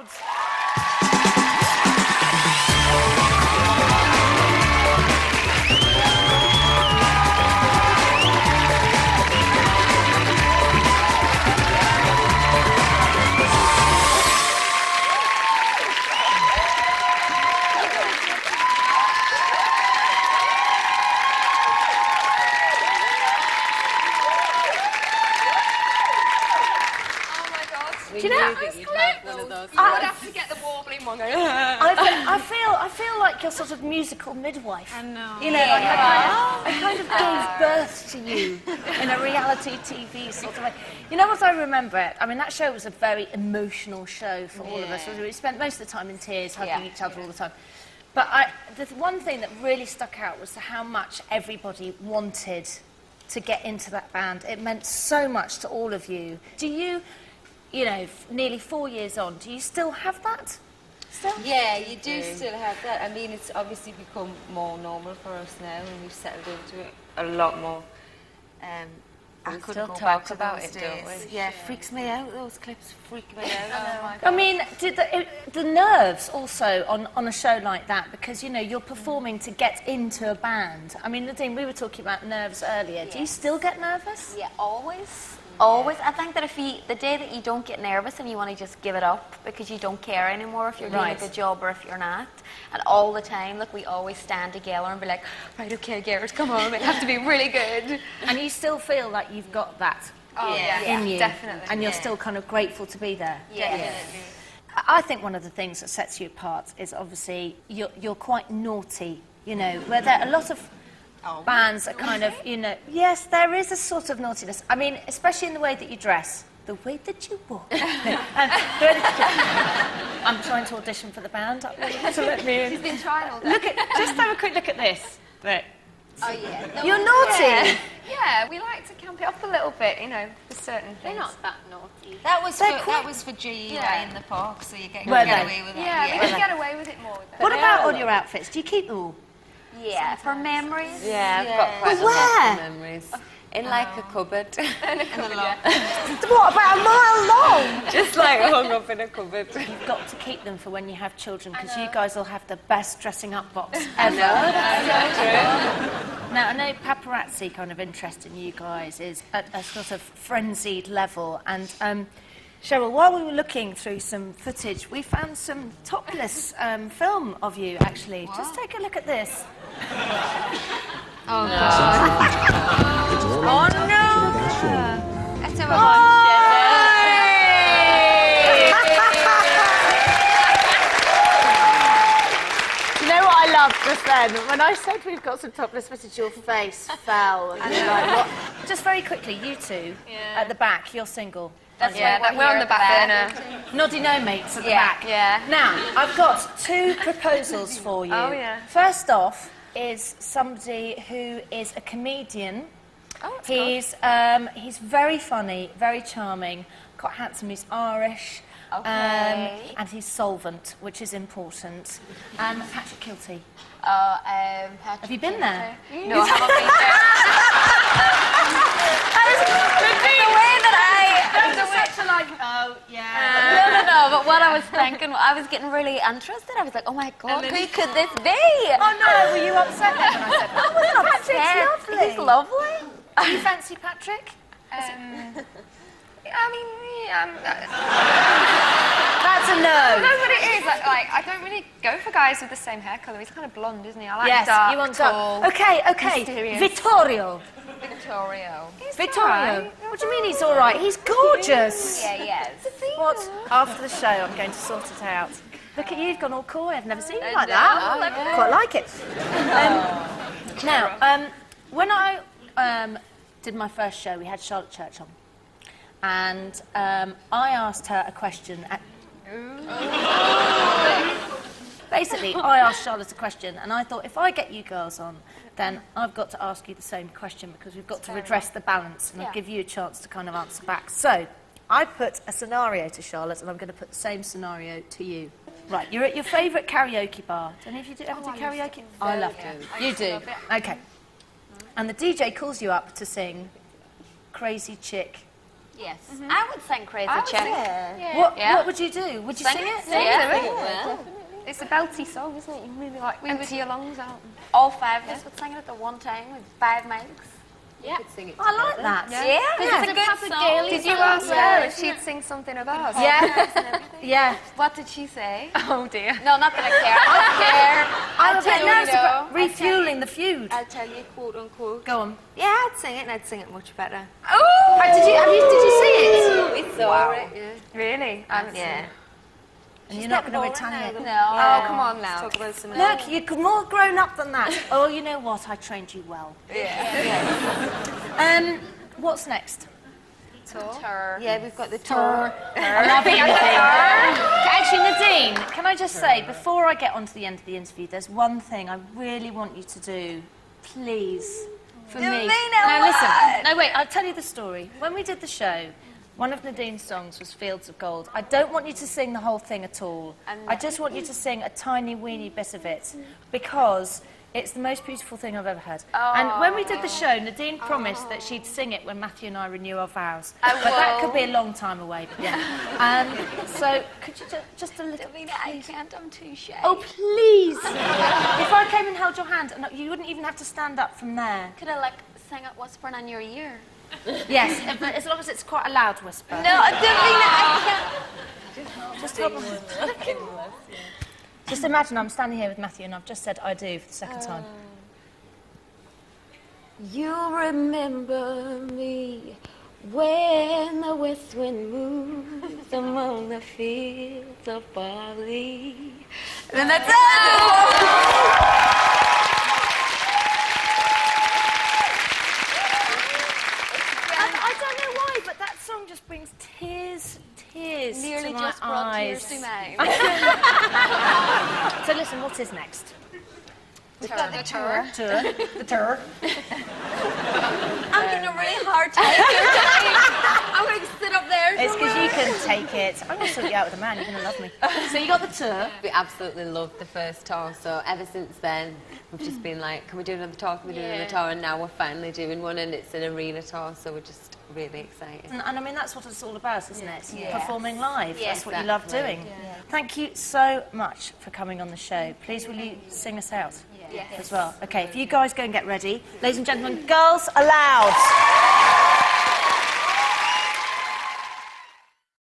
Aloud. Do you know? I would have to get the warbling one. I feel like you're sort of musical midwife. I know. You know, like I kind of gave birth to you in a reality TV sort of way. You know what I remember? I mean, that show was a very emotional show for all of us. We spent most of the time in tears, hugging each other all the time. But the one thing that really stuck out was how much everybody wanted to get into that band. It meant so much to all of you. Do you know, nearly 4 years on, do you still have that? Still? Yeah, you do still have that. I mean, it's obviously become more normal for us now, and we've settled into it a lot more. I could still talk about it, don't we? Yeah, freaks me out. Those clips freak me out. I mean, did the nerves also on a show like that, because, you know, you're performing to get into a band. I mean, Nadine, we were talking about nerves earlier. Do you still get nervous? Yeah, always. Always. I think that the day that you don't get nervous and you want to just give it up because you don't care anymore if you're doing a good job or if you're not, and all the time, like, we always stand together and be like, right, okay, Garrett, come on, it has to be really good. And you still feel like you've got that in you, definitely. and you're still kind of grateful to be there. Yeah, definitely. I think one of the things that sets you apart is obviously you're quite naughty, you know, where there are a lot of bands are kind of, you know, yes, there is a sort of naughtiness. I mean, especially in the way that you dress, the way that you walk. I'm trying to audition for the band. So let me in. She's been trying all day. Just have a quick look at this. Right. Oh, yeah. No, You're naughty. Yeah, we like to camp it up a little bit, you know, for certain things. They're not that naughty. That was for GE in the park, so you get Were get they? away with it. Yeah, we can get away with it more with them. What about all your outfits? Do you keep them all? Yeah, for memories. Yeah, I've got quite a lot of memories. In like a cupboard. In a cupboard, yeah. What, about a mile long? Just like hung up in a cupboard. You've got to keep them for when you have children, because you guys will have the best dressing up box ever. Now, I know paparazzi kind of interest in you guys is at a sort of frenzied level, and Cheryl, while we were looking through some footage, we found some topless film of you, actually. What? Just take a look at this. Oh, God. Oh, no! Let's have a lunch. You know what I loved just then? When I said we've got some topless footage, your face fell. And you're like, what? Just very quickly, you two at the back, you're single. That's we're on the back burner. Noddy no mates at the back. Yeah. Now, I've got two proposals for you. Oh, yeah. First off is somebody who is a comedian. Oh, that's He's very funny, very charming, quite handsome. He's Irish. Okay. And he's solvent, which is important. Patrick Kilty. Patrick. Have you been there? No, I haven't been there. The way that No, but what I was thinking, I was getting really interested. I was like, oh my God, who could this be? Oh no, were you upset then when I said that? I wasn't upset. Patrick's lovely. He's lovely. Do you fancy Patrick? I mean, That's a no. that's what it is. Like, I don't really go for guys with the same hair colour. He's kind of blonde, isn't he? I like Yes, dark, you want tall, dark. Okay. mysterious. Vittorio. Victorio. Vittorio. What do you mean he's all right? He's gorgeous. Yeah, he is. What? After the show, I'm going to sort it out. Look at you, you've gone all coy. I've never seen you like that. Quite like it. Now, when I did my first show, we had Charlotte Church on. And I asked her a question. Basically, I asked Charlotte a question, and I thought, if I get you girls on, then I've got to ask you the same question, because we've got to redress the balance, and I'll give you a chance to kind of answer back. So, I put a scenario to Charlotte, and I'm going to put the same scenario to you. Right, you're at your favourite karaoke bar. Don't know if you ever do karaoke? I love it. You do? Okay. And the DJ calls you up to sing Crazy Chick Yes. I would sing Crazy I would Chick. sing Yeah. What would you do? Would you sing it? Yeah. It's a belty song, isn't it? You really like empty your lungs out. All 5 of us would sing it at the one time with 5 mics. Yeah. Could sing it I like that. It's a good song. Did you ask her if she'd sing something of ours? Yeah. Yeah. What did she say? Oh dear. No, not that I care. I don't care. I'm a bit tell you, nervous though, about refueling the feud. I'll tell you, quote unquote. Go on. Yeah, I'd sing it, and I'd sing it much better. Did you see it? It's alright, yeah. Really? I haven't seen Yeah. it. And you're not going to retaliate. No. Oh, come on now. Talk about some Look, you're more grown up than that. Oh, you know what? I trained you well. What's next? Tour. Yeah, we've got the tour. I love everything. Actually, Nadine, can I just say, before I get on to the end of the interview, there's one thing I really want you to do, please, for me. Now listen, no wait, I'll tell you the story. When we did the show, one of Nadine's songs was Fields of Gold. I don't want you to sing the whole thing at all. I just want you to sing a tiny weeny bit of it, because it's the most beautiful thing I've ever heard. And when we did the show, Nadine promised that she'd sing it when Matthew and I renew our vows. But that could be a long time away, but yeah. So could you just a little... Davina, I can't. I'm too shy. Oh, please! If I came and held your hand, and you wouldn't even have to stand up from there. Could I, like, sing it whispering on your ear? Yes, but as long as it's quite a loud whisper. No, Davina, I can't. Just hold on. Just imagine I'm standing here with Matthew and I've just said I do for the second time. You remember me when the west wind moves among the fields of barley. And that's I don't know why, but that song just brings tears nearly to my just brought eyes. tears to mine. So listen, what is next? The tour. The tour. I'm getting a really hard time here. I'm going to sit up there. It's because you can take it. I'm going to sort you out with a man. You're going to love me. So you got the tour. We absolutely loved the first tour, so ever since then we've just been like, can we do another tour, can we do another tour, and now we're finally doing one, and it's an arena tour, so we're just really excited. And I mean, that's what it's all about, isn't it? Performing live. Yes, That's what you love exactly. doing. Thank you so much for coming on the show. Please, will you sing us out as well? Okay, if you guys go and get ready. Ladies and gentlemen, girls aloud.